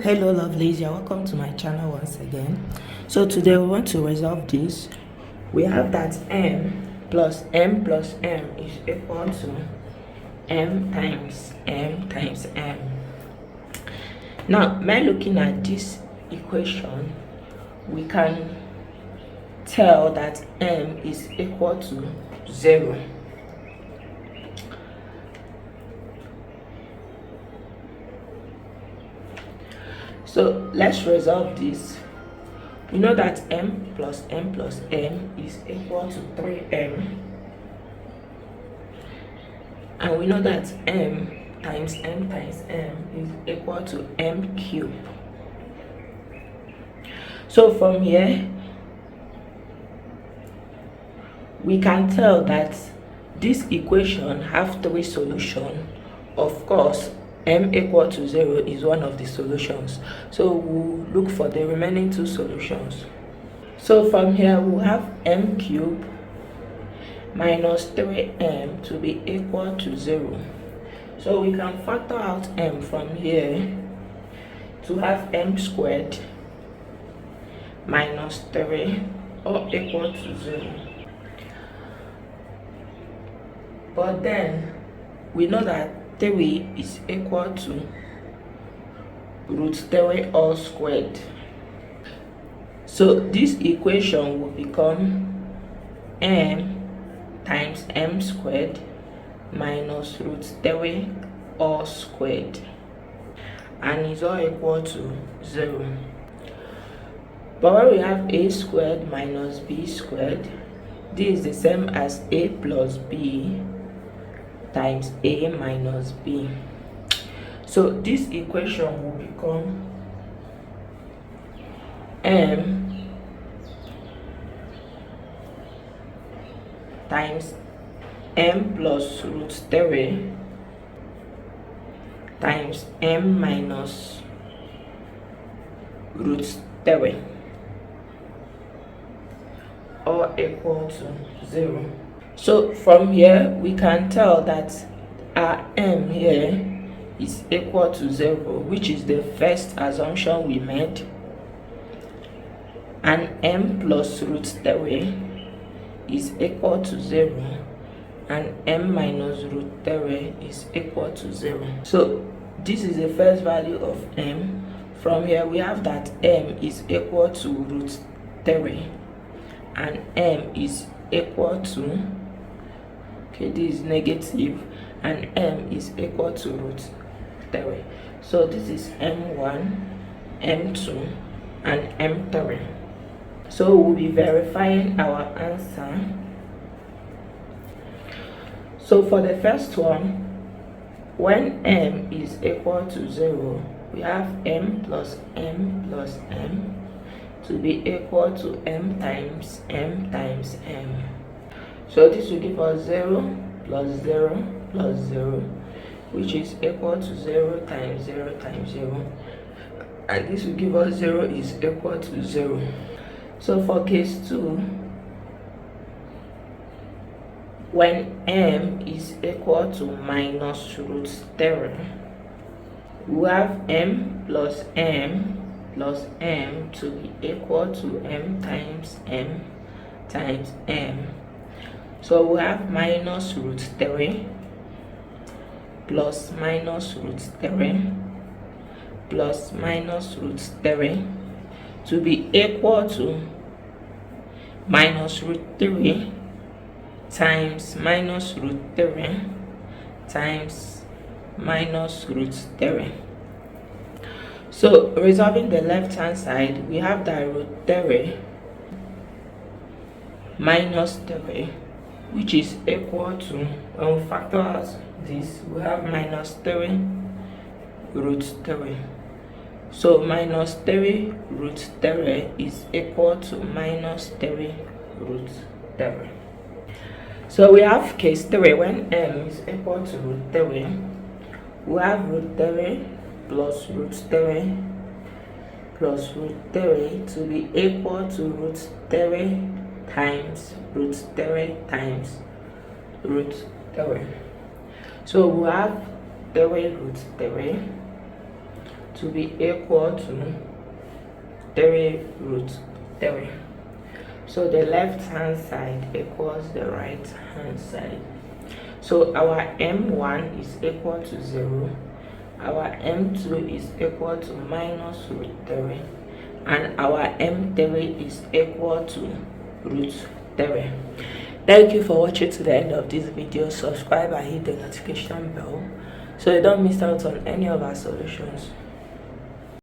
Hello lovelies, you're welcome to my channel once again. So today we want to resolve this. We have that m plus m is equal to m times m. Now by looking at this equation, we can tell that m is equal to 0. So let's resolve this. We know that m plus m is equal to 3m, and we know that m times m is equal to m cubed. So from here we can tell that this equation have 3 solutions. Of course, m equal to 0 is one of the solutions, so we'll look for the remaining 2 solutions. So from here we'll have m cubed minus 3m to be equal to 0. So we can factor out m from here to have m squared minus 3 or equal to 0. But then we know that 3 is equal to root 3 all squared. So this equation will become m times m squared minus root 3 all squared, and is all equal to 0. But when we have a squared minus b squared, this is the same as a plus b times a minus b. So this equation will become m times m plus root 3 times m minus root 3, or equal to 0. So from here we can tell that our m here is equal to 0, which is the first assumption we made, and m plus root 3 is equal to 0, and m minus root 3 is equal to 0. So this is the first value of m. From here we have that m is equal to root 3 and m is equal to, this is negative, and m is equal to root 3. So this is m1, m2 and m3. So we'll be verifying our answer. So for the first one, when m is equal to 0, we have m plus m to be equal to m times m. So this will give us 0 plus 0 plus 0, which is equal to 0 times 0 times 0, and this will give us 0 is equal to 0. So for case 2, when m is equal to minus root 3, we have m plus m to be equal to m times m. So we have minus root 3 plus minus root 3 plus minus root 3 to be equal to minus root 3 times minus root 3 times minus root 3. So resolving the left hand side, we have that root 3 minus 3, which is equal to, when we factor out this, we have minus 3 root 3. So minus 3 root 3 is equal to minus 3 root 3. So we have case 3, when m is equal to root 3, we have root 3 plus root 3 plus root 3 to be equal to root 3 times root 3 times root 3. So we have 3 root 3 to be equal to 3 root 3. So the left hand side equals the right hand side. So our m1 is equal to 0, our m2 is equal to minus root 3, and our m3 is equal to root 3. Thank you for watching to the end of this video. Subscribe and hit the notification bell so you don't miss out on any of our solutions.